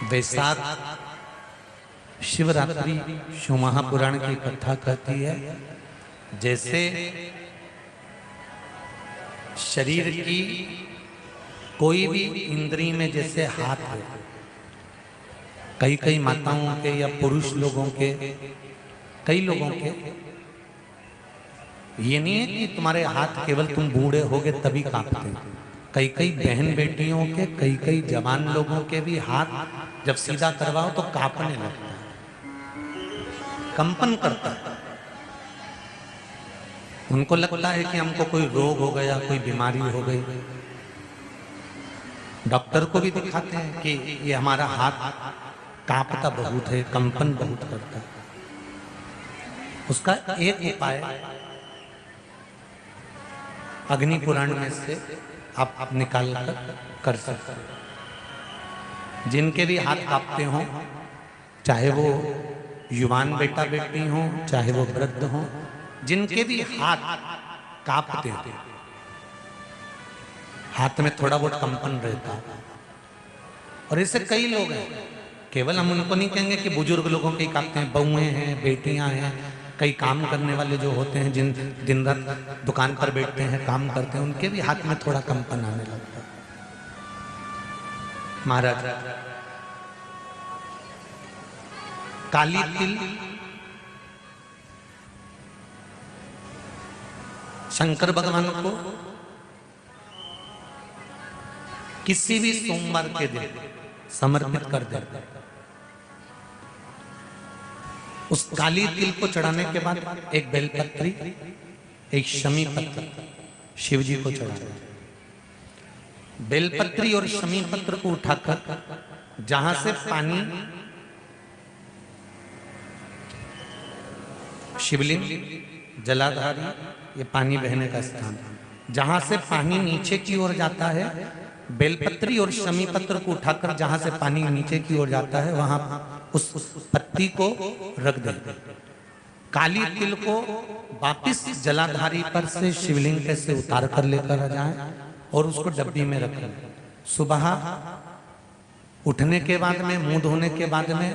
वैशाख शिवरात्रि शिव महापुराण की कथा कहती है, जैसे शरीर की कोई भी इंद्री में जैसे हाथ हो, कई कई माताओं के या पुरुष लोगों के, कई लोगों के, ये नहीं है कि तुम्हारे हाथ केवल तुम बूढ़े होगे तभी कांपते हैं। कई कई बहन बेटियों के, कई कई जवान लोगों के भी हाथ जब सीधा करवाओ तो कांपने लगता है, कंपन करता है। उनको लगता है कि हमको कोई रोग हो गया, कोई बीमारी हो गई। डॉक्टर को भी दिखाते हैं कि ये हमारा हाथ कांपता बहुत है, कंपन बहुत करता है। उसका एक उपाय अग्नि पुराण में से आप निकाल कर सकते हैं। जिनके भी हाथ कांपते हो, चाहे वो युवान बेटा बेटी हो, चाहे वो वृद्ध हो, जिनके भी हाथ कांपते हैं, हाथ में थोड़ा बहुत कंपन रहता है। और ऐसे कई लोग हैं, केवल हम उनको नहीं कहेंगे कि बुजुर्ग लोगों के ही कांपते हैं, बहुएं हैं, बेटियां हैं, कई काम करने वाले जो होते हैं, जिन दिन रात दुकान पर बैठते हैं, काम करते हैं, उनके भी हाथ में थोड़ा कंपन आने लगता है। महाराज, काली तिल शंकर भगवान को किसी भी सोमवार के दिन समर्पित कर देते। उस काली तिल को चढ़ाने के बाद एक बेलपत्री, एक शमी पत्र शिव जी को चढ़ाना। बेलपत्री और शमी पत्र को उठाकर जहां से पानी, शिवलिंग जलाधारी, ये पानी बहने का स्थान, जहां से पानी नीचे की ओर जाता है, बेलपत्री और शमी पत्र को उठाकर जहां से पानी नीचे की ओर जाता है, वहां उस पत्ती को रख दे। काली तिल को वापिस जलाधारी पर से शिवलिंग पे से उतार कर लेकर आ जाए और उसको डब्बी में रख लें। सुबह उठने के बाद में, मुंह धोने के बाद में,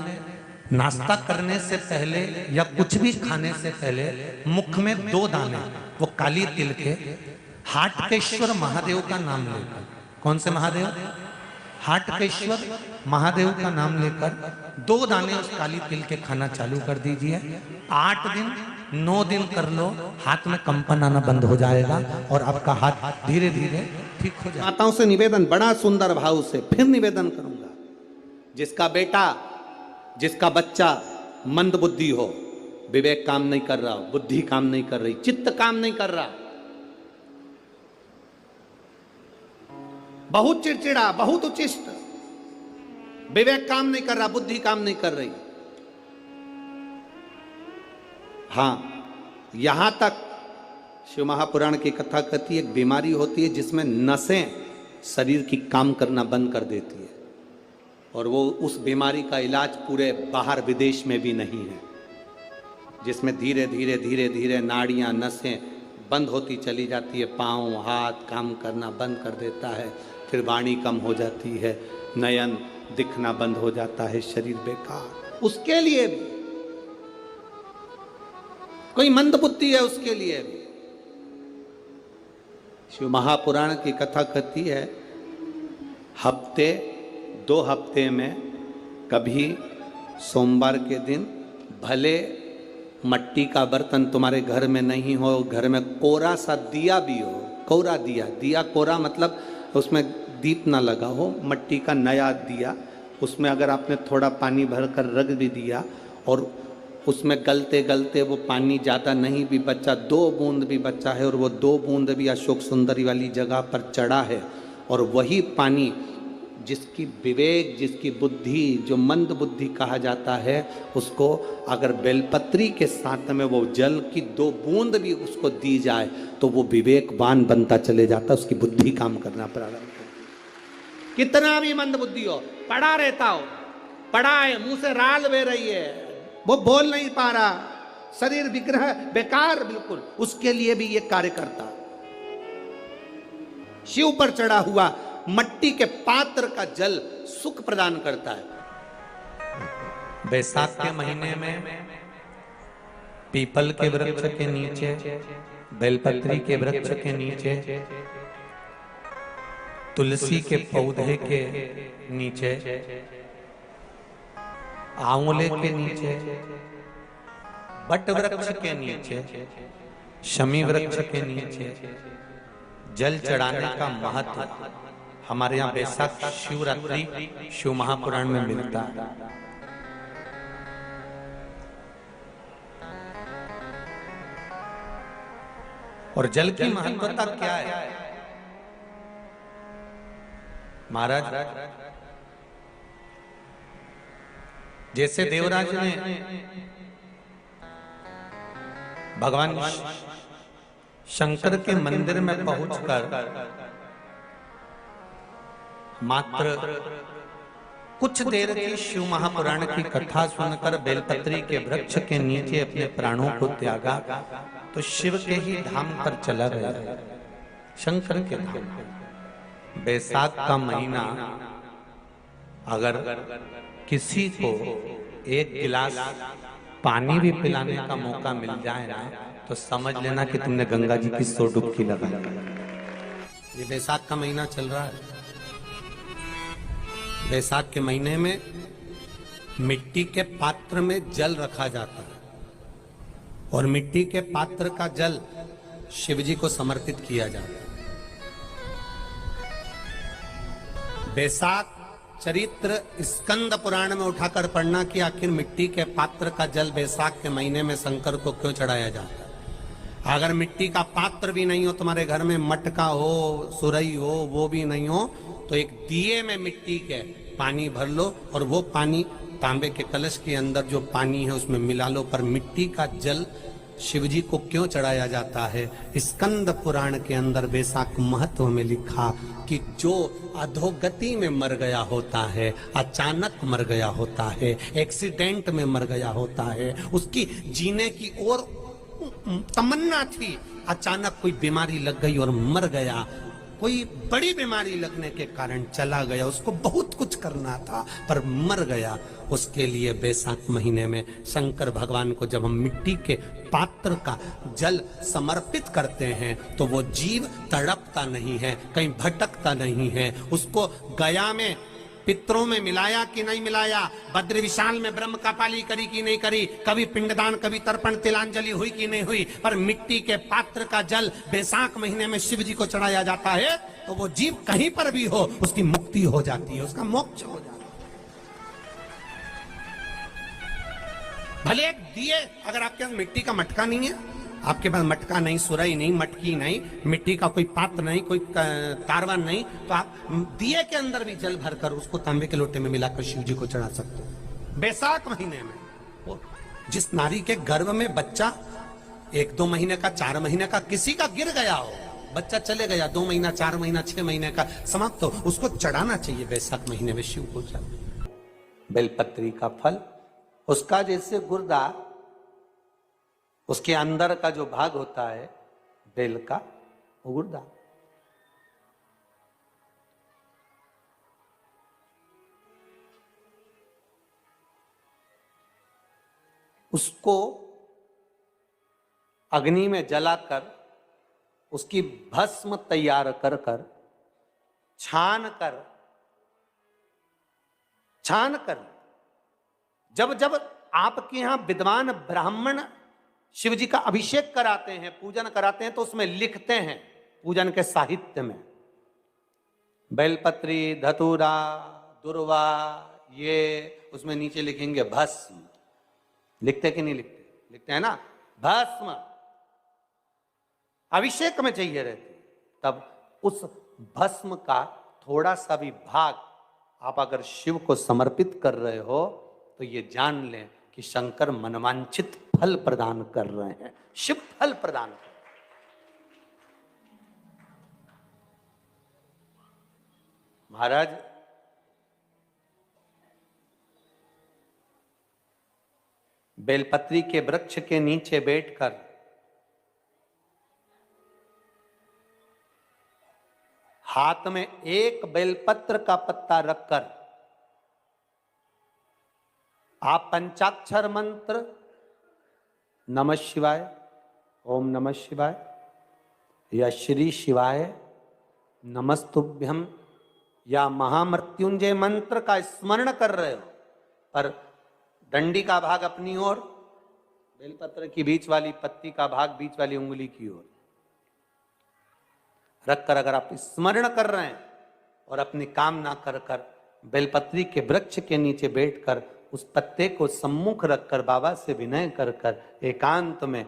नाश्ता करने से पहले या कुछ भी खाने से पहले मुख में 2 दाने वो काली तिल के हाटकेश्वर महादेव का नाम लेकर, कौन से महादेव? हाटकेश्वर महादेव का नाम लेकर 2 दाने उस काली तिल के खाना चालू कर दीजिए। 8 दिन 9 दिन कर लो, हाथ में कंपन आना बंद हो जाएगा और आपका हाथ धीरे धीरे ठीक हो जाएगा। माताओं से निवेदन, बड़ा सुंदर भाव से फिर निवेदन करूंगा, जिसका बेटा, जिसका बच्चा मंद बुद्धि हो, विवेक काम नहीं कर रहा हो, बुद्धि काम नहीं कर रही, चित्त काम नहीं कर रहा, बहुत चिड़चिड़ा, बहुत उचिष्ट, विवेक काम नहीं कर रहा, बुद्धि काम नहीं कर रही। हां, यहां तक शिव महापुराण की कथा कहती है, एक बीमारी होती है जिसमें नसें शरीर की काम करना बंद कर देती है, और वो उस बीमारी का इलाज पूरे बाहर विदेश में भी नहीं है, जिसमें धीरे धीरे धीरे धीरे नाड़ियां, नसें बंद होती चली जाती है, पांव हाथ काम करना बंद कर देता है, फिर वाणी कम हो जाती है, नयन दिखना बंद हो जाता है, शरीर बेकार। उसके लिए भी कोई मंदबुद्धि है, उसके लिए भी शिव महापुराण की कथा कहती है, हफ्ते 2 हफ्ते में कभी सोमवार के दिन, भले मट्टी का बर्तन तुम्हारे घर में नहीं हो, घर में कोरा सा दिया भी हो, कोरा दिया, दिया कोरा मतलब उसमें दीप ना लगा हो, मट्टी का नया दिया, उसमें अगर आपने थोड़ा पानी भरकर रख भी दिया और उसमें गलते गलते वो पानी ज़्यादा नहीं भी बचा, 2 बूंद भी बचा है, और वो 2 बूंद भी अशोक सुंदरी वाली जगह पर चढ़ा है, और वही पानी जिसकी विवेक, जिसकी बुद्धि, जो मंद बुद्धि कहा जाता है, उसको अगर बेलपत्री के साथ में वो जल की 2 बूंद भी उसको दी जाए तो वो विवेकवान बनता चले जाता, उसकी बुद्धि काम करना प्रारंभ करती। कितना भी मंद बुद्धि हो, पड़ा रहता हो, पड़ा है, मुंह से राल बह रही है, वो बोल नहीं पा रहा, शरीर विग्रह बेकार बिल्कुल, उसके लिए भी ये कार्य करता। शिव पर चढ़ा हुआ मट्टी के पात्र का जल सुख प्रदान करता है। बैसाख के महीने में पीपल के वृक्ष के नीचे, बेलपत्री के वृक्ष के नीचे, तुलसी के पौधे के नीचे, आंवले के नीचे, बट वृक्ष के नीचे, शमी वृक्ष के नीचे जल चढ़ाने का महत्व हमारे यहाँ बैसाख शिवरात्रि शिव महापुराण में मिलता है। और जल की महत्वता क्या है महाराज? जैसे देवराज ने भगवान शंकर के मंदिर में पहुंचकर मात्र कुछ देर की शिव महापुराण की कथा सुनकर बेलपत्री के वृक्ष के नीचे अपने प्राणों को त्यागा, तो शिव के ही धाम पर चला गया, शंकर के धाम। बैसाख का महीना अगर किसी को एक गिलास पानी भी पिलाने का मौका मिल जाए ना, तो समझ लेना कि तुमने गंगा जी की 100 डुबकी लगाई। ये बैसाख का महीना चल रहा है। बैसाख के महीने में मिट्टी के पात्र में जल रखा जाता है और मिट्टी के पात्र का जल शिव जी को समर्पित किया जाता है। बैसाख चरित्र स्कंद पुराण में उठाकर पढ़ना कि आखिर मिट्टी के पात्र का जल बैसाख के महीने में शंकर को क्यों चढ़ाया जाता है। अगर मिट्टी का पात्र भी नहीं हो, तुम्हारे घर में मटका हो, सुरई हो, वो भी नहीं हो, तो एक दिए में मिट्टी के पानी भर लो और वो पानी तांबे के कलश के अंदर जो पानी है उसमें मिला लो। पर मिट्टी का जल शिव जी को क्यों चढ़ाया जाता है? स्कंद पुराण के अंदर बैसाख महत्व में लिखा कि जो अधोगति में मर गया होता है, अचानक मर गया होता है, एक्सीडेंट में मर गया होता है, उसकी जीने की और तमन्ना थी, अचानक कोई बीमारी लग गई और मर गया, कोई बड़ी बीमारी लगने के कारण चला गया, उसको बहुत कुछ करना था पर मर गया। उसके लिए बैसाख महीने में शंकर भगवान को जब हम मिट्टी के पात्र का जल समर्पित करते हैं तो वो जीव तड़पता नहीं है, कहीं भटकता नहीं है। उसको गया में पितरों में मिलाया कि नहीं मिलाया, बद्र विशाल में ब्रह्म का पाली करी कि नहीं करी, कभी पिंडदान कभी तर्पण तिलांजलि हुई कि नहीं हुई, पर मिट्टी के पात्र का जल बैसाख महीने में शिव जी को चढ़ाया जाता है तो वो जीव कहीं पर भी हो उसकी मुक्ति हो जाती है, उसका मोक्ष हो जाता है। भले एक दिए, अगर आपके पास मिट्टी का मटका नहीं है, आपके पास मटका नहीं, सुराई नहीं, मटकी नहीं, मिट्टी का कोई पात्र नहीं, कोई कारवा नहीं, तो आप दिए के अंदर भी जल भरकर उसको तांबे के लोटे में मिलाकर शिव जी को चढ़ा सकते हो। बैसाख महीने में जिस नारी के गर्भ में बच्चा 1-2 महीने का, 4 महीने का किसी का गिर गया हो, बच्चा चले गया, 2 महीना, 4 महीना, 6 महीने का समाप्त हो, उसको चढ़ाना चाहिए बैसाख महीने में शिव को। बेलपत्री का फल, उसका जैसे गुर्दा, उसके अंदर का जो भाग होता है बेल का, वो गुर्दा, उसको अग्नि में जलाकर उसकी भस्म तैयार कर कर छान कर जब जब आपके यहां विद्वान ब्राह्मण शिव जी का अभिषेक कराते हैं, पूजन कराते हैं, तो उसमें लिखते हैं पूजन के साहित्य में बेलपत्री, धतूरा, दुर्वा, ये उसमें नीचे लिखेंगे भस्म। लिखते कि नहीं लिखते? लिखते हैं ना, भस्म अभिषेक में चाहिए रहती। तब उस भस्म का थोड़ा सा भी भाग आप अगर शिव को समर्पित कर रहे हो तो ये जान लें कि शंकर मनवांछित फल प्रदान कर रहे हैं, शिव फल प्रदान कर रहे हैं। महाराज, बेलपत्री के वृक्ष के नीचे बैठकर हाथ में एक बेलपत्र का पत्ता रखकर आप पंचाक्षर मंत्र नमः शिवाय, ओम नमः शिवाय या श्री शिवाय नमस्तुभ्यम या महामृत्युंजय मंत्र का स्मरण कर रहे हो, पर डंडी का भाग अपनी ओर, बेलपत्र की बीच वाली पत्ती का भाग बीच वाली उंगली की ओर रखकर अगर आप स्मरण कर रहे हैं और अपनी कामना कर कर बेलपत्री के वृक्ष के नीचे बैठकर उस पत्ते को सम्मुख रखकर बाबा से विनय कर कर एकांत में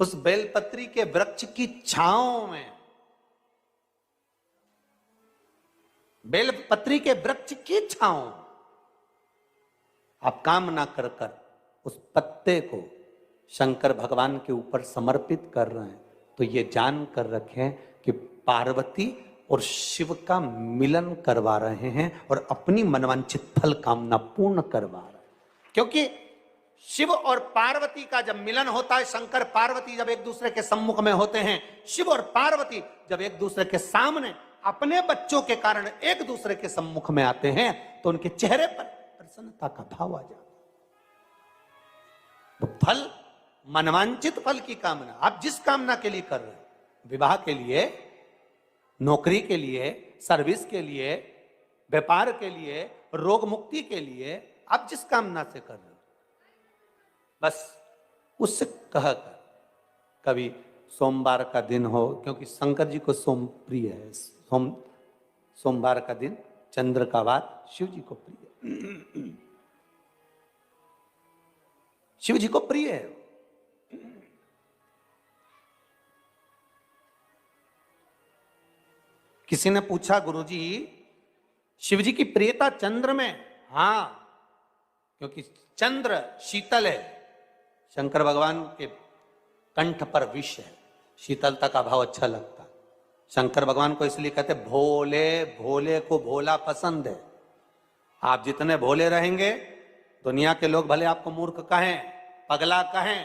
उस बेलपत्री के वृक्ष की छांव में, बेलपत्री के वृक्ष की छांव आप कामना कर कर उस पत्ते को शंकर भगवान के ऊपर समर्पित कर रहे हैं, तो ये जान कर रखें कि पार्वती और शिव का मिलन करवा रहे हैं और अपनी मनवांछित फल कामना पूर्ण करवा रहे हैं। क्योंकि शिव और पार्वती का जब मिलन होता है, शंकर पार्वती जब एक दूसरे के सम्मुख में होते हैं, शिव और पार्वती जब एक दूसरे के सामने अपने बच्चों के कारण एक दूसरे के सम्मुख में आते हैं, तो उनके चेहरे पर प्रसन्नता का भाव आ जाता है। तो फल, मनवांचित फल की कामना आप जिस कामना के लिए कर रहे हो, विवाह के लिए, नौकरी के लिए, सर्विस के लिए, व्यापार के लिए, रोग मुक्ति के लिए, आप जिस कामना से कर रहे हो, बस उससे कहकर कभी सोमवार का दिन हो, क्योंकि शंकर जी को सोम प्रिय है, सोमवार का दिन, चंद्र का वार शिव जी को प्रिय है, शिव जी को प्रिय है। किसी ने पूछा, गुरुजी शिव जी की प्रियता चंद्र में? हां, क्योंकि चंद्र शीतल है, शंकर भगवान के कंठ पर विष है, शीतलता का भाव अच्छा लगता है। शंकर भगवान को इसलिए कहते भोले, भोले को भोला पसंद है। आप जितने भोले रहेंगे, दुनिया के लोग भले आपको मूर्ख कहें, पगला कहें,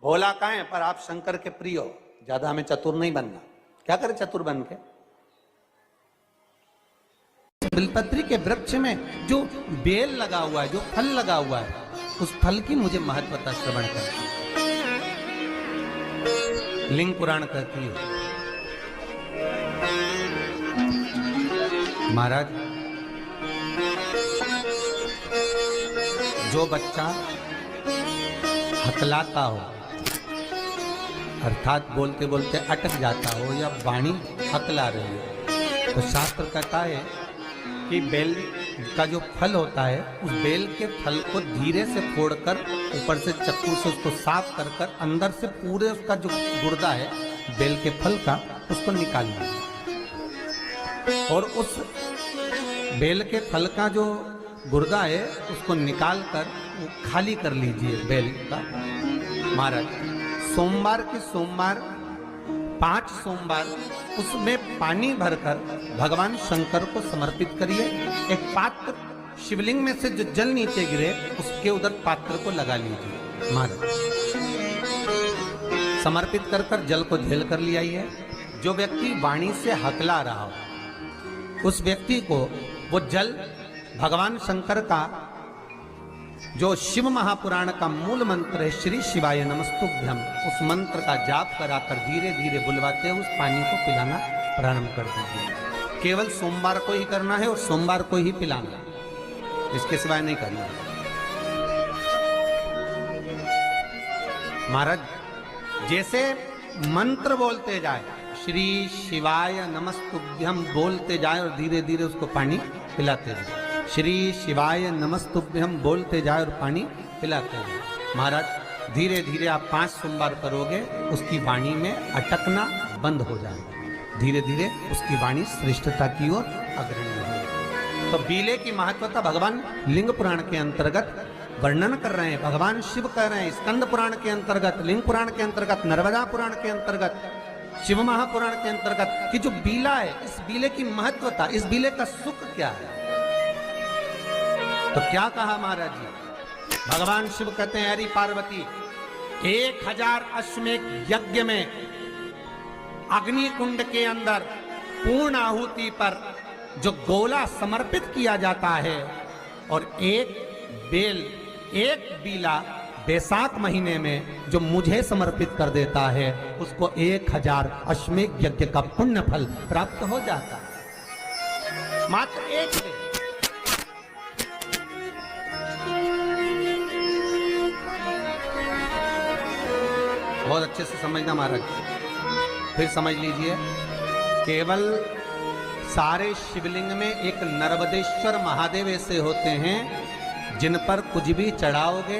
भोला कहें, पर आप शंकर के प्रिय हो। ज्यादा हमें चतुर नहीं बनना। क्या करें चतुर बन के? बिलपत्री के वृक्ष में जो बेल लगा हुआ है, जो फल लगा हुआ है, उस फल की मुझे महत्वता श्रवण कर। लिंग पुराण कहती है, महाराज जो बच्चा हकलाता हो, अर्थात बोलते बोलते अटक जाता हो या वाणी हकला रही हो, तो शास्त्र कहता है कि बेल का जो फल होता है, उस बेल के फल को धीरे से फोड़कर ऊपर से चक्कू से उसको साफ कर कर अंदर से पूरे उसका जो गुर्दा है बेल के फल का, उसको निकालना है। और उस बेल के फल का जो गुर्दा है उसको निकाल कर वो खाली कर लीजिए बेल का। महाराज सोमवार के सोमवार 5 सोमवार उसमें पानी भरकर भगवान शंकर को समर्पित करिए। एक पात्र, शिवलिंग में से जो जल नीचे गिरे उसके उधर पात्र को लगा लीजिए। महाराज समर्पित कर कर जल को झेल कर ले आइए। जो व्यक्ति वाणी से हकला रहा हो, उस व्यक्ति को वो जल भगवान शंकर का जो शिव महापुराण का मूल मंत्र है, श्री शिवाय नमस्तुभ्यम, उस मंत्र का जाप कराकर धीरे धीरे बुलवाते हुए उस पानी को पिलाना प्रारंभ कर दीजिए। केवल सोमवार को ही करना है और सोमवार को ही पिलाना, इसके सिवाय नहीं करना है। महाराज जैसे मंत्र बोलते जाए, श्री शिवाय नमस्तुभ्यम बोलते जाए और धीरे धीरे उसको पानी पिलाते जाए। श्री शिवाय नमस्तुभ्यम बोलते जाए और पानी पिलाते जाए। महाराज धीरे धीरे आप 5 सोमवार करोगे, उसकी वाणी में अटकना बंद हो जाएगा। धीरे धीरे उसकी वाणी श्रेष्ठता की ओर अग्रणी होगी। तो बीले की महत्वता भगवान लिंग पुराण के अंतर्गत वर्णन कर रहे हैं, भगवान शिव कह रहे हैं। स्कंद पुराण के अंतर्गत, लिंग पुराण के अंतर्गत, नर्मदा पुराण के अंतर्गत, शिव महापुराण के अंतर्गत कि जो बीला है, इस बीले की महत्वता, इस बीले का सुख क्या है। तो क्या कहा महाराज जी? भगवान शिव कहते हैं, अरे पार्वती 1000 अश्वमेध यज्ञ में अग्नि कुंड के अंदर पूर्ण आहुति पर जो गोला समर्पित किया जाता है और एक बेल, एक बीला बैसाख महीने में जो मुझे समर्पित कर देता है उसको 1000 अश्वमेध यज्ञ का पुण्य फल प्राप्त हो जाता है। मात्र एक बेल। बहुत अच्छे से समझना महाराज, फिर समझ लीजिए। केवल सारे शिवलिंग में एक नर्मदेश्वर महादेव ऐसे होते हैं जिन पर कुछ भी चढ़ाओगे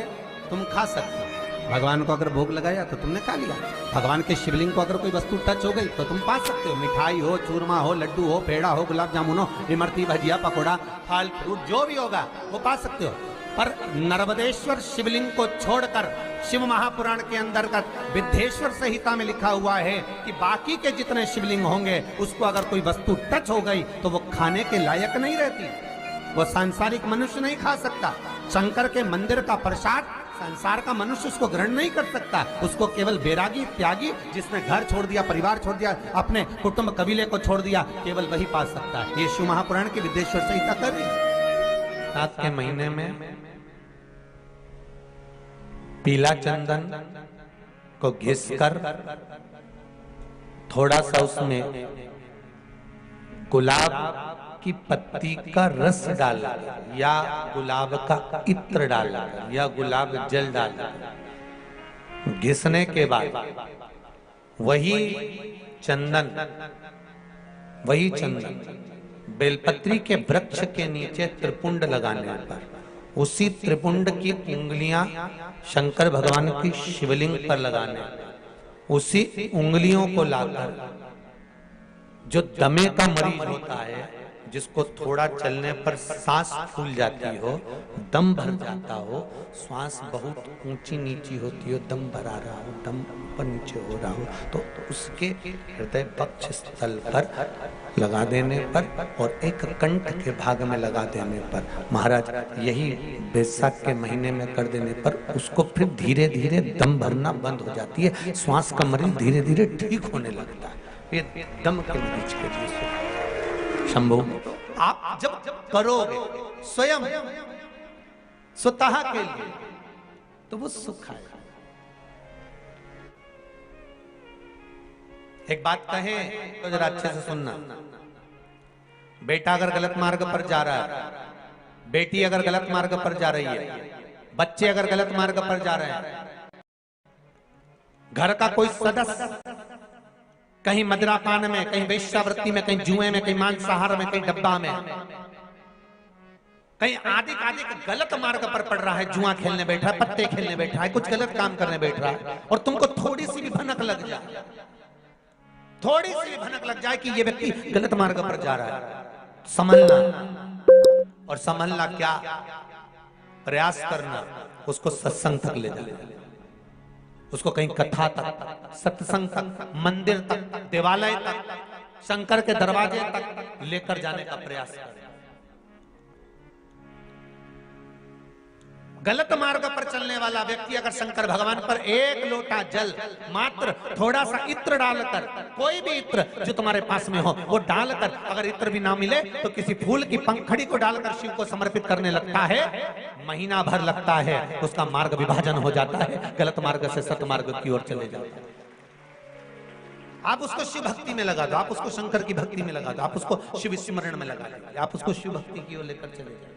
तुम खा सकते हो। भगवान को अगर भोग लगाया तो तुमने खा लिया। भगवान के शिवलिंग को अगर कोई वस्तु टच हो गई तो तुम पा सकते हो। मिठाई हो, चूरमा हो, लड्डू हो, पेड़ा हो, गुलाब जामुन हो, इमरती, भजिया, पकौड़ा, फल फ्रूट जो भी होगा वो पा सकते हो। पर नर्मदेश्वर शिवलिंग को छोड़कर शिव महापुराण के अंतर्गत विद्धेश्वर संहिता में लिखा हुआ है कि बाकी के जितने शिवलिंग होंगे उसको अगर कोई वस्तु टच हो गई तो वो खाने के लायक नहीं रहती, वो सांसारिक मनुष्य नहीं खा सकता। शंकर के मंदिर का प्रसाद संसार का मनुष्य उसको ग्रहण नहीं कर सकता। उसको केवल बैरागी, त्यागी, जिसने घर छोड़ दिया, परिवार छोड़ दिया, अपने कुटुंब कबीले को छोड़ दिया, केवल वही पा सकता है। ये शिव महापुराण की विद्धेश्वर संहिता कर रही है। साथ के महीने में पीला चंदन को घिसकर थोड़ा सा उसमें गुलाब की पत्ती का रस डाला या गुलाब का इत्र डाला या गुलाब जल डाला, घिसने के बाद वही चंदन बेलपत्री के वृक्ष के नीचे त्रिपुंड लगाने पर उसी त्रिपुंड की उंगलियां शंकर भगवान की शिवलिंग पर लगाने, उसी उंगलियों को लाकर जो दमे का मरीज होता है, जिसको थोड़ा चलने पर सांस फूल जाती हो, दम भर जाता हो, श्वास बहुत ऊंची नीची होती हो, दम भरा रहा हो, दम ऊपर नीचे हो रहा हो, तो उसके हृदय पक्ष स्थल पर लगा देने पर और एक कंठ के भाग में लगा देने पर, महाराज यही बैसाख के महीने में कर देने पर उसको फिर धीरे धीरे दम भरना बंद हो जाती है, श्वास का मरीज धीरे धीरे ठीक होने लगता है। ये दम के मरीज के लिए शंभु आप जब करोगे स्वयं स्वतः के लिए तो वो सुख आएगा। एक बात कहे तो जरा अच्छे से सुनना। बेटा अगर गलत मार्ग पर जा रहा है, बेटी अगर गलत मार्ग पर जा रही है, बच्चे अगर गलत मार्ग पर जा रहे हैं, घर का कोई सदस्य कहीं मदिरापान में, कहीं वेश्यावृत्ति में, कहीं जुए में, कहीं मांसाहार में, कहीं डब्बा में, कहीं आदि गलत मार्ग पर पड़ रहा है, जुआ खेलने बैठा है, पत्ते खेलने बैठा है, कुछ गलत काम करने बैठ रहा है, और तुमको थोड़ी सी भी भनक लग जाए, थोड़ी सी भी भनक लग जाए कि ये व्यक्ति गलत मार्ग पर जा रहा है, समझना, और समझना क्या, प्रयास करना, उसको सत्संग तक ले जाना, उसको कहीं कथा तक, सत्संग तक, मंदिर तक, देवालय तक, शंकर के दरवाजे तक लेकर जाने का प्रयास करें। गलत मार्ग पर चलने वाला व्यक्ति अगर शंकर भगवान पर एक लोटा जल, मात्र थोड़ा सा इत्र डालकर, कोई भी इत्र जो तुम्हारे पास में हो वो डालकर, अगर इत्र भी ना मिले तो किसी फूल की पंखड़ी को डालकर शिव को समर्पित करने लगता है, महीना भर लगता है, उसका मार्ग विभाजन हो जाता है, गलत मार्ग से सत मार्ग की ओर चले जाता है। आप उसको शिव भक्ति में लगा दो, आप उसको शंकर की भक्ति में लगा दो, आप उसको शिव स्मरण में लगा दो, आप उसको शिव भक्ति की ओर लेकर चले जाए।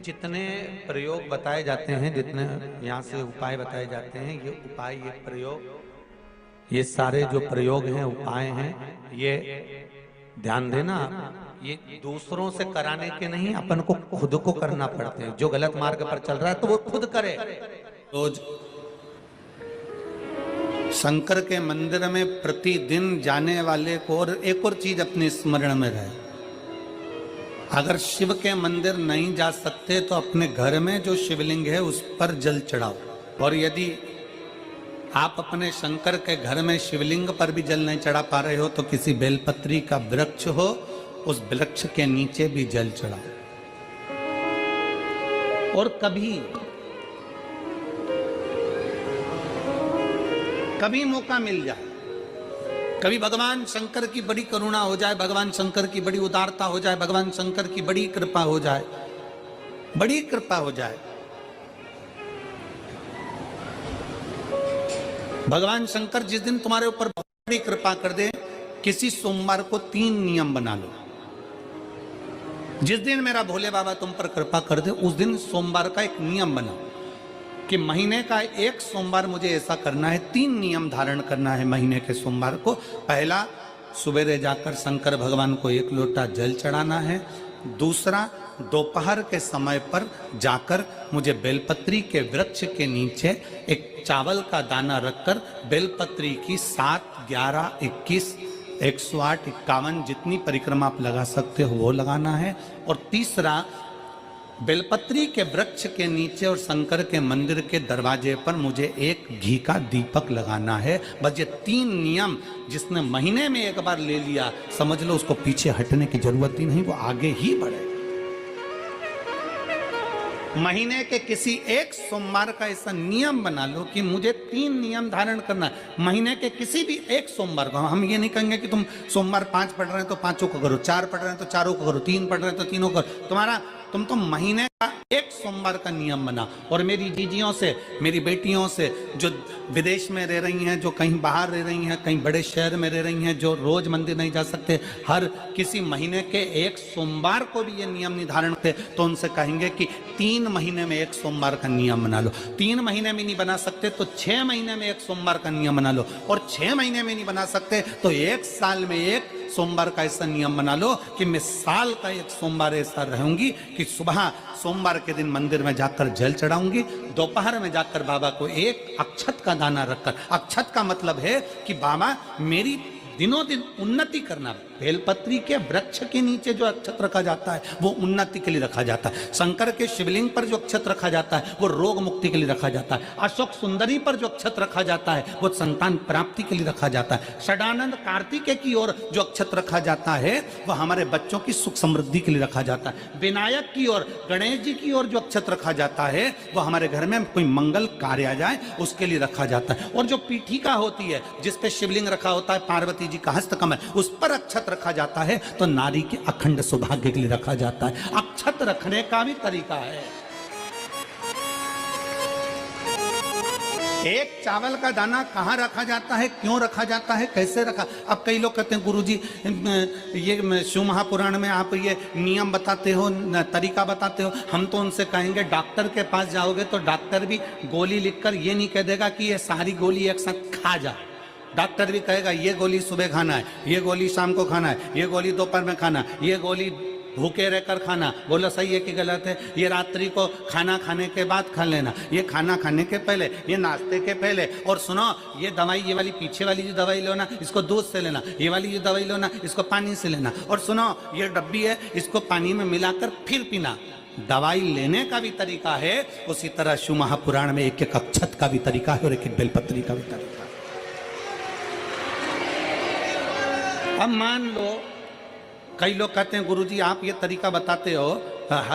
जितने प्रयोग बताए जाते हैं, जितने यहाँ से उपाय बताए जाते हैं, ये उपाय, ये प्रयोग, ये सारे जो प्रयोग हैं, उपाय हैं, ये ध्यान देना, ये दूसरों से कराने के नहीं, अपन को खुद को करना पड़ते हैं। जो गलत मार्ग पर चल रहा है तो वो खुद करे। रोज शंकर के मंदिर में प्रतिदिन जाने वाले को और एक और चीज अपने स्मरण में रहे, अगर शिव के मंदिर नहीं जा सकते तो अपने घर में जो शिवलिंग है उस पर जल चढ़ाओ, और यदि आप अपने शंकर के घर में शिवलिंग पर भी जल नहीं चढ़ा पा रहे हो तो किसी बेलपत्री का वृक्ष हो, उस वृक्ष के नीचे भी जल चढ़ाओ। और कभी मौका मिल जाए कभी भगवान शंकर की बड़ी करुणा हो जाए, भगवान शंकर की बड़ी उदारता हो जाए, भगवान शंकर की बड़ी कृपा हो जाए, बड़ी कृपा हो जाए। भगवान शंकर जिस दिन तुम्हारे ऊपर बहुत बड़ी कृपा कर दे, किसी सोमवार को 3 नियम बना लो। जिस दिन मेरा भोले बाबा तुम पर कृपा कर दे, उस दिन सोमवार का एक नियम बनाओ कि महीने का एक सोमवार मुझे ऐसा करना है, 3 नियम धारण करना है महीने के सोमवार को। पहला, सुबेरे जाकर शंकर भगवान को 1 लोटा जल चढ़ाना है। दूसरा, दोपहर के समय पर जाकर मुझे बेलपत्री के वृक्ष के नीचे एक चावल का दाना रखकर बेलपत्री की 7, 11, 21, 108, 51 जितनी परिक्रमा आप लगा सकते हो वो लगाना है। और तीसरा, बेलपत्री के वृक्ष के नीचे और शंकर के मंदिर के दरवाजे पर मुझे एक घी का दीपक लगाना है। बस ये 3 नियम जिसने महीने में एक बार ले लिया, समझ लो उसको पीछे हटने की जरूरत ही नहीं, वो आगे ही बढ़े। महीने के किसी एक सोमवार का ऐसा नियम बना लो कि मुझे 3 नियम धारण करना है महीने के किसी भी एक सोमवार को। हम ये नहीं कहेंगे कि तुम सोमवार 5 पढ़ रहे हैं तो 5 को करो, 4 पढ़ रहे हैं तो 4 को करो, 3 पढ़ रहे हैं तो 3 को करो। तुम तो महीने का एक सोमवार का नियम बना। और मेरी जीजियों से, मेरी बेटियों से जो विदेश में रह रही हैं, जो कहीं बाहर रह रही हैं, कहीं बड़े शहर में रह रही हैं, जो रोज मंदिर नहीं जा सकते, हर किसी महीने के एक सोमवार को भी ये नियम निर्धारण करते, तो उनसे कहेंगे कि 3 महीने में एक सोमवार का नियम बना लो। 3 महीने में नहीं बना सकते तो 6 महीने में एक सोमवार का नियम बना लो। और 6 महीने में नहीं बना सकते तो 1 साल में एक सोमवार का ऐसा नियम बना लो कि मैं साल का एक सोमवार ऐसा रहूंगी कि सुबह सोमवार के दिन मंदिर में जाकर जल चढ़ाऊंगी, दोपहर में जाकर बाबा को एक अक्षत का दाना रखकर, अक्षत का मतलब है कि बाबा मेरी दिनों दिन उन्नति करना। बेलपत्री के वृक्ष के नीचे जो अक्षत रखा जाता है वो उन्नति के लिए रखा जाता है। शंकर के शिवलिंग पर जो अक्षत रखा जाता है वो रोग मुक्ति के लिए रखा जाता है। अशोक सुंदरी पर जो अक्षत रखा जाता है वो संतान प्राप्ति के लिए रखा जाता है। षडानंद कार्तिकेय की ओर जो अक्षत रखा जाता है वो हमारे बच्चों की सुख समृद्धि के लिए रखा जाता है। विनायक की ओर, गणेश जी की ओर जो अक्षत रखा जाता है वो हमारे घर में कोई मंगल कार्य आ जाए उसके लिए रखा जाता है। और जो पीठिका होती है जिसपे शिवलिंग रखा होता है, पार्वती जी का हस्तकमल, उस पर अक्षत रखा जाता है तो नारी के अखंड सौभाग्य के लिए रखा जाता है। अक्षत रखने का भी तरीका है। एक चावल का दाना कहाँ रखा जाता है, क्यों रखा जाता है, कैसे रखा। अब कई लोग कहते हैं गुरुजी ये शिव महापुराण में आप ये नियम बताते हो, तरीका बताते हो। हम तो उनसे कहेंगे डॉक्टर के पास जाओगे तो डॉक्टर भी गोली लिखकर ये नहीं कह देगा कि ये सारी गोली एक साथ खा जा। डॉक्टर भी कहेगा ये गोली सुबह खाना है, ये गोली शाम को खाना है, ये गोली दोपहर में खाना, ये गोली भूखे रहकर खाना। बोलो सही है कि गलत है? ये रात्रि को खाना खाने के बाद खा लेना, ये खाना खाने के पहले, ये नाश्ते के पहले। और सुनो, ये दवाई, ये वाली पीछे वाली जो दवाई लो ना इसको दूध से लेना, ये वाली जो दवाई लो ना इसको पानी से लेना। और सुनो, ये डब्बी है इसको पानी में मिलाकर फिर पीना। दवाई लेने का भी तरीका है, उसी तरह शिव महापुराण में एक एक अक्षत का भी तरीका है और एक एक बेलपत्री का भी तरीका है। अब मान लो कई लोग कहते हैं गुरुजी आप ये तरीका बताते हो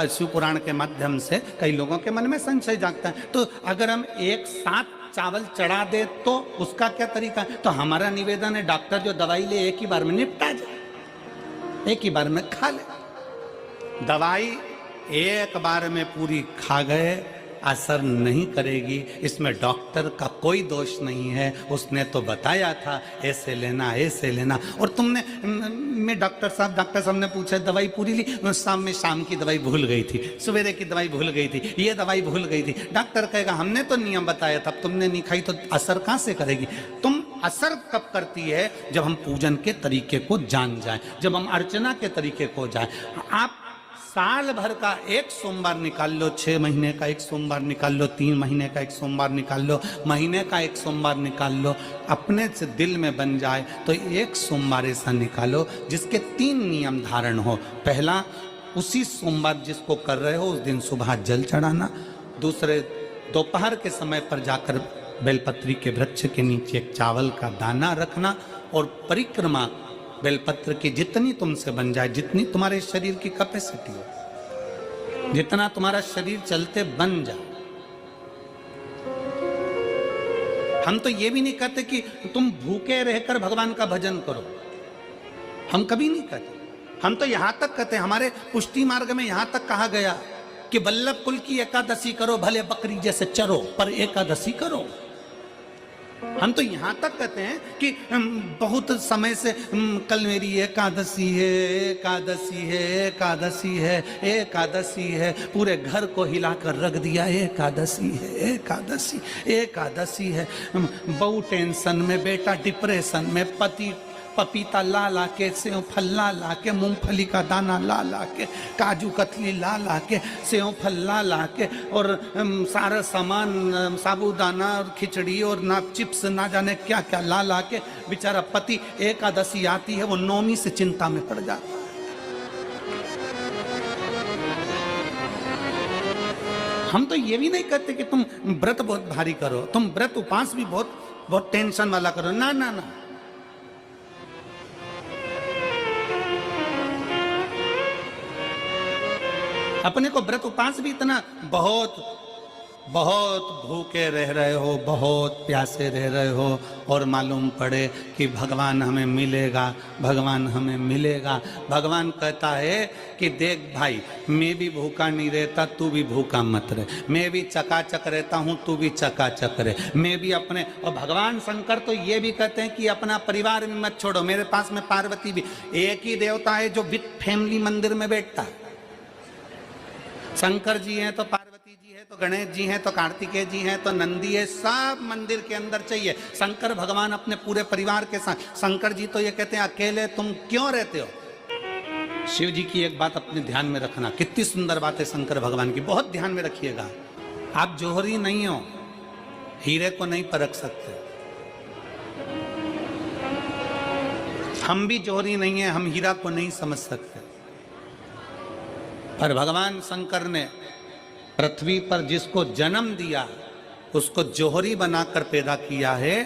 शिव पुराण के माध्यम से, कई लोगों के मन में संशय जागता है, तो अगर हम एक साथ चावल चढ़ा दे तो उसका क्या तरीका है? तो हमारा निवेदन है डॉक्टर जो दवाई ले एक ही बार में निपटा जाए, एक ही बार में खा ले। दवाई एक बार में पूरी खा गए असर नहीं करेगी, इसमें डॉक्टर का कोई दोष नहीं है। उसने तो बताया था ऐसे लेना, ऐसे लेना। और तुमने, मैं डॉक्टर साहब ने पूछा दवाई पूरी ली, शाम की दवाई भूल गई थी, सवेरे की दवाई भूल गई थी, ये दवाई भूल गई थी। डॉक्टर कहेगा हमने तो नियम बताया था, तुमने नहीं खाई तो असर कहाँ से करेगी? तुम असर कब करती है? जब हम पूजन के तरीके को जान जाएं, जब हम अर्चना के तरीके को जाएं। आप साल भर का एक सोमवार निकाल लो, 6 महीने का एक सोमवार निकाल लो, 3 महीने का एक सोमवार निकाल लो, महीने का एक सोमवार निकाल लो, अपने से दिल में बन जाए तो एक सोमवार ऐसा निकालो जिसके 3 नियम धारण हो। पहला, उसी सोमवार जिसको कर रहे हो उस दिन सुबह जल चढ़ाना। दूसरे, दोपहर के समय पर जाकर बेलपत्री के वृक्ष के नीचे एक चावल का दाना रखना। और परिक्रमा बेलपत्र की जितनी तुमसे बन जाए, जितनी तुम्हारे शरीर की कैपेसिटी हो, जितना तुम्हारा शरीर चलते बन जाए। हम तो ये भी नहीं कहते कि तुम भूखे रहकर भगवान का भजन करो, हम कभी नहीं कहते। हम तो यहां तक कहते हैं, हमारे पुष्टि मार्ग में यहां तक कहा गया कि वल्लभ कुल की एकादशी करो, भले बकरी जैसे चरो पर एकादशी करो। हम तो यहां तक कहते हैं कि बहुत समय से कल मेरी एकादशी है, एकादशी है, एकादशी है, एकादशी है, पूरे घर को हिलाकर रख दिया, एकादशी है, एकादशी, एकादशी है। बहू टेंशन में, बेटा डिप्रेशन में, पति पपीता ला ला के, सेव फल ला ला के, मूंगफली का दाना ला ला के, काजू कतली ला ला के, सेव फल ला ला के, और सारा सामान, साबूदाना और खिचड़ी और ना चिप्स ना जाने क्या क्या ला ला के, बेचारा पति एकादशी आती है वो नौमी से चिंता में पड़ जाता है। हम तो ये भी नहीं कहते कि तुम व्रत बहुत भारी करो, तुम व्रत उपास भी बहुत बहुत टेंशन वाला करो, ना ना ना। अपने को व्रत उपास भी इतना बहुत बहुत भूखे रह रहे हो, बहुत प्यासे रह रहे हो, और मालूम पड़े कि भगवान हमें मिलेगा, भगवान हमें मिलेगा। भगवान कहता है कि देख भाई, मैं भी भूखा नहीं रहता, तू भी भूखा मत रहे, मैं भी चकाचक रहता हूँ, तू भी चकाचक रहे, मैं भी अपने। और भगवान शंकर तो ये भी कहते हैं कि अपना परिवार भी मत छोड़ो। मेरे पास में पार्वती भी, एक ही देवता है जो विद फैमिली मंदिर में बैठता है। शंकर जी हैं तो पार्वती जी है, तो गणेश जी हैं, तो कार्तिकेय जी हैं, तो नंदी है, सब मंदिर के अंदर चाहिए। शंकर भगवान अपने पूरे परिवार के साथ। शंकर जी तो ये कहते हैं अकेले तुम क्यों रहते हो। शिव जी की एक बात अपने ध्यान में रखना, कितनी सुंदर बात है शंकर भगवान की, बहुत ध्यान में रखिएगा। आप जौहरी नहीं हो, हीरे को नहीं परख सकते। हम भी जौहरी नहीं है, हम हीरा को नहीं समझ सकते। पर भगवान शंकर ने पृथ्वी पर जिसको जन्म दिया उसको जौहरी बनाकर पैदा किया है,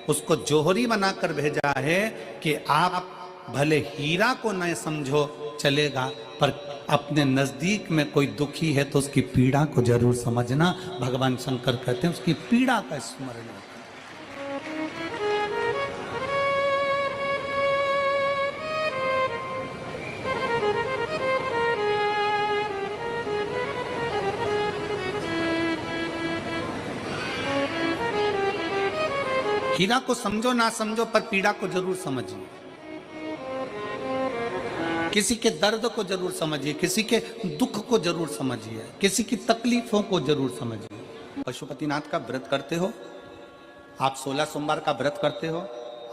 उसको जौहरी बनाकर भेजा है कि आप भले हीरा को न समझो चलेगा, पर अपने नजदीक में कोई दुखी है तो उसकी पीड़ा को जरूर समझना। भगवान शंकर कहते हैं उसकी पीड़ा का स्मरण रखना। हीरा को समझो ना समझो, पर पीड़ा को जरूर समझिए। किसी के दर्द को जरूर समझिए, किसी के दुख को जरूर समझिए, किसी की तकलीफों को जरूर समझिए। पशुपतिनाथ का व्रत करते हो आप, 16 सोमवार का व्रत करते हो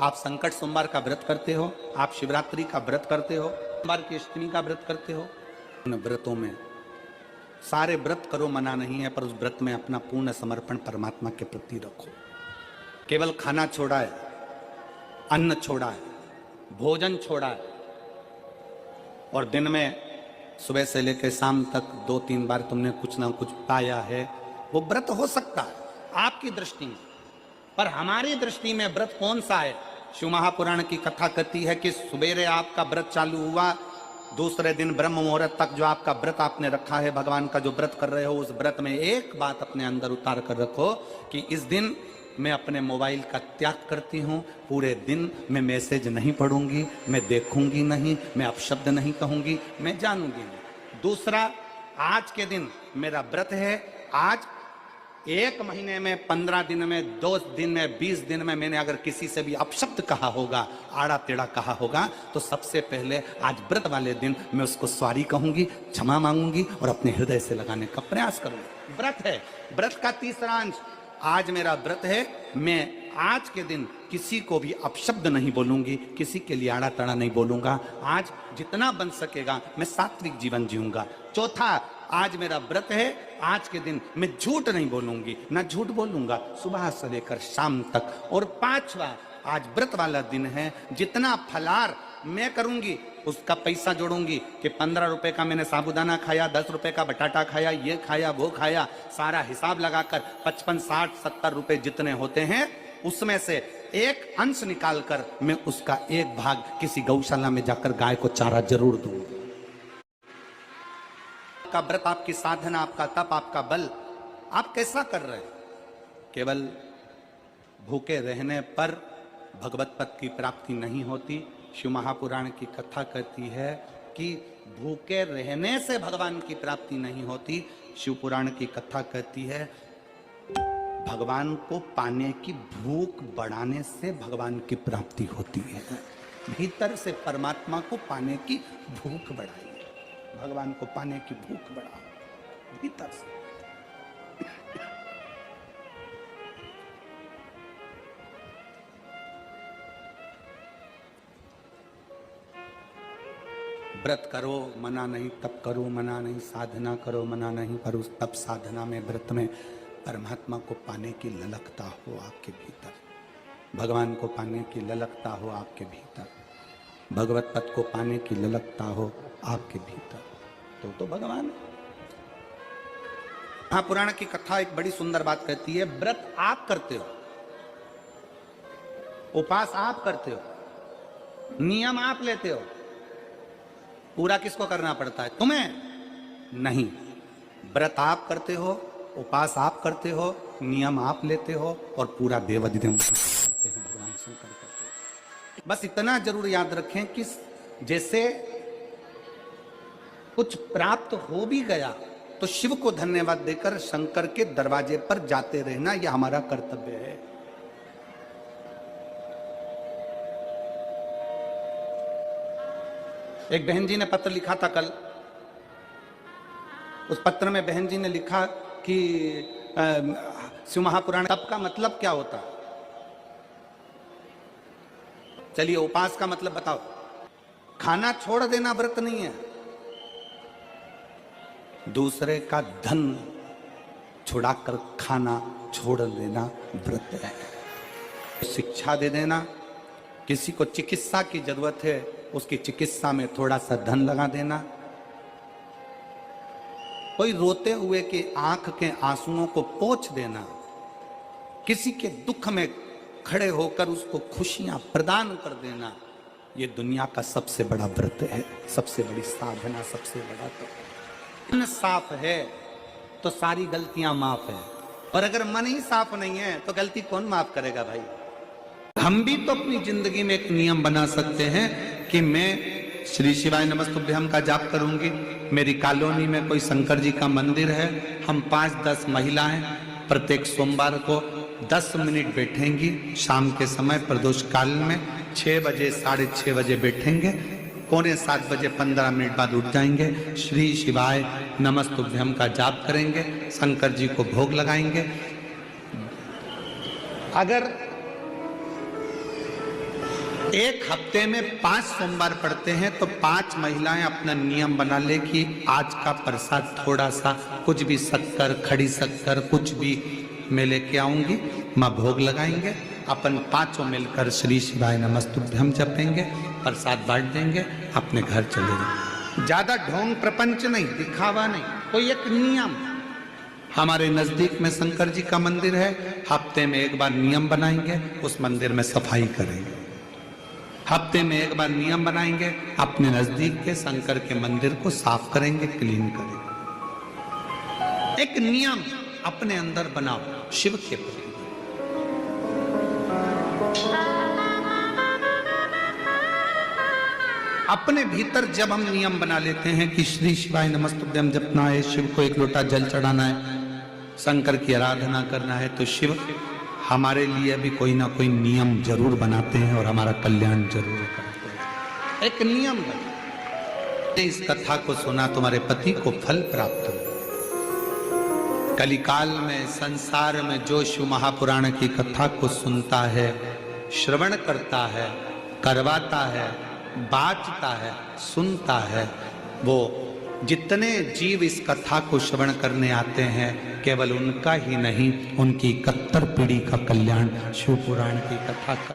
आप, संकट सोमवार का व्रत करते हो आप, शिवरात्रि का व्रत करते हो, सोमवार की अष्टमी का व्रत करते हो। उन व्रतों में सारे व्रत करो, मना नहीं है, पर उस व्रत में अपना पूर्ण समर्पण परमात्मा के प्रति रखो। केवल खाना छोड़ा है, अन्न छोड़ा है, भोजन छोड़ा है, और दिन में सुबह से लेकर शाम तक 2-3 बार तुमने कुछ ना कुछ पाया है, वो व्रत हो सकता है आपकी दृष्टि में। पर हमारी दृष्टि में व्रत कौन सा है। शिव महापुराण की कथा कहती है कि सुबेरे आपका व्रत चालू हुआ, दूसरे दिन ब्रह्म मुहूर्त तक जो आपका व्रत आपने रखा है, भगवान का जो व्रत कर रहे हो, उस व्रत में एक बात अपने अंदर उतार कर रखो कि इस दिन मैं अपने मोबाइल का त्याग करती हूँ, पूरे दिन मैं मैसेज नहीं पढ़ूंगी, मैं देखूंगी नहीं, मैं अपशब्द नहीं कहूंगी, मैं जानूंगी नहीं। दूसरा, आज के दिन मेरा व्रत है, आज 1 महीने में, 15 दिन में, 2 दिन में, 20 दिन में मैंने अगर किसी से भी अपशब्द कहा होगा, आड़ा टेढ़ा कहा होगा, तो सबसे पहले आज व्रत वाले दिन मैं उसको सॉरी कहूंगी, क्षमा मांगूंगी और अपने हृदय से लगाने का प्रयास करूंगी। व्रत है। व्रत का तीसरा अंश, आज मेरा व्रत है, मैं आज के दिन किसी को भी अपशब्द नहीं बोलूंगी, किसी के लिए आड़ा टेढ़ा नहीं बोलूंगा। आज जितना बन सकेगा मैं सात्विक जीवन जीऊंगा। चौथा, आज मेरा व्रत है, आज के दिन मैं झूठ नहीं बोलूंगी, ना झूठ बोलूंगा सुबह से लेकर शाम तक। और पांचवा, आज व्रत वाला दिन है, जितना फलार मैं करूंगी उसका पैसा जोड़ूंगी कि 15 रुपए का मैंने साबूदाना खाया, 10 रुपए का बटाटा खाया, ये खाया वो खाया, सारा हिसाब लगाकर 55, 60, 70 रुपए जितने होते हैं उसमें से एक अंश निकालकर मैं उसका एक भाग किसी गौशाला में जाकर गाय को चारा जरूर दूंगी। आपका व्रत, आपकी साधना, आपका तप, आपका बल, आप कैसा कर रहे हैं। केवल भूखे रहने पर भगवत पद की प्राप्ति नहीं होती। शिव महापुराण की कथा कहती है कि भूखे रहने से भगवान की प्राप्ति नहीं होती। शिव पुराण की कथा कहती है भगवान को पाने की भूख बढ़ाने से भगवान की प्राप्ति होती है। भीतर से परमात्मा को पाने की भूख बढ़ाइए, भगवान को पाने की भूख बढ़ाओ भीतर से। व्रत करो मना नहीं, तप करो मना नहीं, साधना करो मना नहीं, पर उस तप साधना में व्रत में परमात्मा को पाने की ललकता हो आपके भीतर, भगवान को पाने की ललकता हो आपके भीतर, भगवत पद को पाने की ललकता हो आपके भीतर, तो भगवान है। महापुराण की कथा एक बड़ी सुंदर बात कहती है, व्रत आप करते हो, उपास आप करते हो, नियम आप लेते हो, पूरा किसको करना पड़ता है? तुम्हें नहीं। व्रत आप करते हो, उपास आप करते हो, नियम आप लेते हो और पूरा देवदिन करते हैं, भगवान शंकर करते हो। बस इतना जरूर याद रखें कि जैसे कुछ प्राप्त हो भी गया तो शिव को धन्यवाद देकर शंकर के दरवाजे पर जाते रहना, यह हमारा कर्तव्य है। एक बहन जी ने पत्र लिखा था कल। उस पत्र में बहन जी ने लिखा कि शिव महापुराण तप का मतलब क्या होता? चलिए उपास का मतलब बताओ। खाना छोड़ देना व्रत नहीं है, दूसरे का धन छुड़ाकर खाना छोड़ देना व्रत है। शिक्षा दे देना, किसी को चिकित्सा की जरूरत है उसकी चिकित्सा में थोड़ा सा धन लगा देना, कोई रोते हुए के आंख के आंसुओं को पोंछ देना, किसी के दुख में खड़े होकर उसको खुशियां प्रदान कर देना, ये दुनिया का सबसे बड़ा व्रत है, सबसे बड़ी साधना, सबसे बड़ा। तो मन साफ है तो सारी गलतियां माफ है, और अगर मन ही साफ नहीं है तो गलती कौन माफ करेगा भाई? हम भी तो अपनी जिंदगी में एक नियम बना सकते हैं कि मैं श्री शिवाय नमस्तुभ्यम का जाप करूंगी। मेरी कॉलोनी में कोई शंकर जी का मंदिर है, हम 5-10 महिलाएं प्रत्येक सोमवार को 10 मिनट बैठेंगी, शाम के समय प्रदोष काल में 6 बजे 6:30 बजे बैठेंगे, 6:45 बजे 15 मिनट बाद उठ जाएंगे, श्री शिवाय नमस्तुभ्यम का जाप करेंगे, शंकर जी को भोग लगाएंगे। अगर एक हफ्ते में 5 सोमवार पड़ते हैं तो 5 महिलाएं अपना नियम बना ले कि आज का प्रसाद थोड़ा सा, कुछ भी शक्कर, खड़ी शक्कर, कुछ भी मैं लेके आऊंगी, माँ भोग लगाएंगे, अपन 5 मिलकर श्री शिवाय नमस्तुभ्यम जपेंगे, प्रसाद बांट देंगे, अपने घर चले जाएंगे। ज्यादा ढोंग प्रपंच नहीं, दिखावा नहीं, कोई एक नियम। हमारे नजदीक में शंकर जी का मंदिर है, हफ्ते में एक बार नियम बनाएंगे, उस मंदिर में सफाई करेंगे। हफ्ते में एक बार नियम बनाएंगे, अपने नजदीक के शंकर के मंदिर को साफ करेंगे, क्लीन करेंगे। एक नियम अपने अंदर बनाओ शिव के प्रति। अपने भीतर जब हम नियम बना लेते हैं कि श्री शिवाय नमस्तुभ्यम जपना है, शिव को एक लोटा जल चढ़ाना है, शंकर की आराधना करना है, तो शिव हमारे लिए भी कोई ना कोई नियम जरूर बनाते हैं और हमारा कल्याण जरूर करते हैं। एक नियम बना, इस कथा को सुना तुम्हारे पति को फल प्राप्त हो। कलिकाल में संसार में जो शिव महापुराण की कथा को सुनता है, श्रवण करता है, करवाता है, बाँचता है, सुनता है, वो जितने जीव इस कथा को श्रवण करने आते हैं, केवल उनका ही नहीं, उनकी 71 पीढ़ी का कल्याण शिव पुराण की कथा का